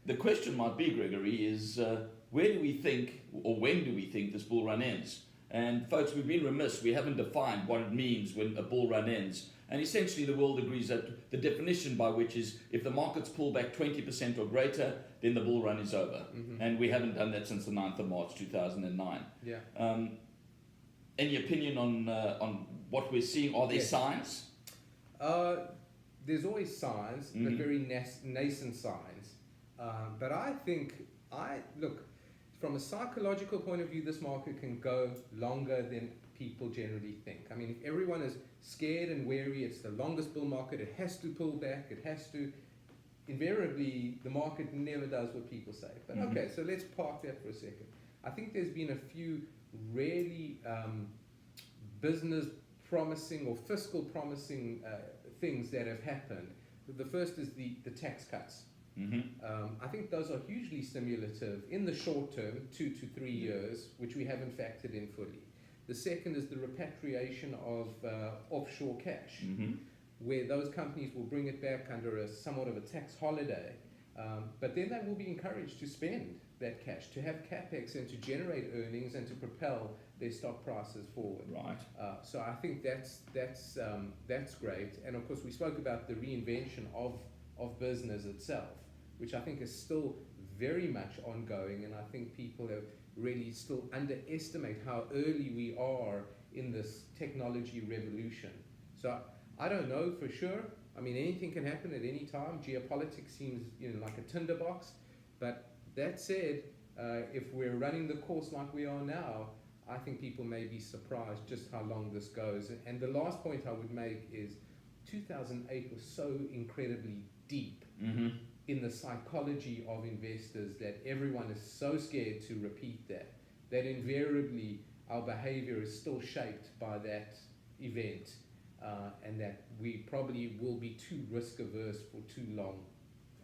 the question might be, Gregory, is where do we think, or when do we think this bull run ends? And folks, we've been remiss. We haven't defined what it means when a bull run ends. And essentially the world agrees that the definition by which is if the markets pull back 20% or greater, then the bull run is over. And we haven't done that since the 9th of March 2009. Yeah. Any opinion on what we're seeing? Are there signs? There's always signs, but very nascent signs. But I think, look, from a psychological point of view, this market can go longer than people generally think. I mean, if everyone is scared and wary, it's the longest bull market, it has to pull back, it has to. Invariably, the market never does what people say. But okay, so let's park that for a second. I think there's been a few really business promising or fiscal promising things that have happened. The first is the tax cuts. I think those are hugely stimulative in the short term, 2 to 3 years, which we haven't factored in fully. The second is the repatriation of offshore cash, where those companies will bring it back under somewhat of a tax holiday, but then they will be encouraged to spend that cash, to have capex and to generate earnings and to propel their stock prices forward. Right. So I think that's great. And of course, we spoke about the reinvention of business itself, which I think is still very much ongoing, and I think people have really still underestimate how early we are in this technology revolution. So I don't know for sure. I mean, anything can happen at any time. Geopolitics seems, like a tinderbox. But that said, if we're running the course like we are now, I think people may be surprised just how long this goes. And the last point I would make is 2008 was so incredibly deep in the psychology of investors that everyone is so scared to repeat that invariably our behavior is still shaped by that event, and that we probably will be too risk averse for too long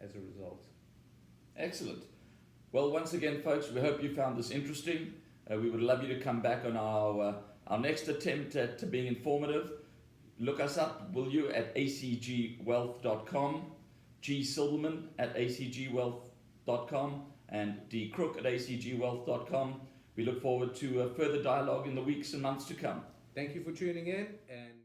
as a result. Excellent. Well, once again, folks, we hope you found this interesting. We would love you to come back on our next attempt at being informative. Look us up, will you, at acgwealth.com, G Silberman at acgwealth.com, and dcrook at acgwealth.com. We look forward to further dialogue in the weeks and months to come. Thank you for tuning in. And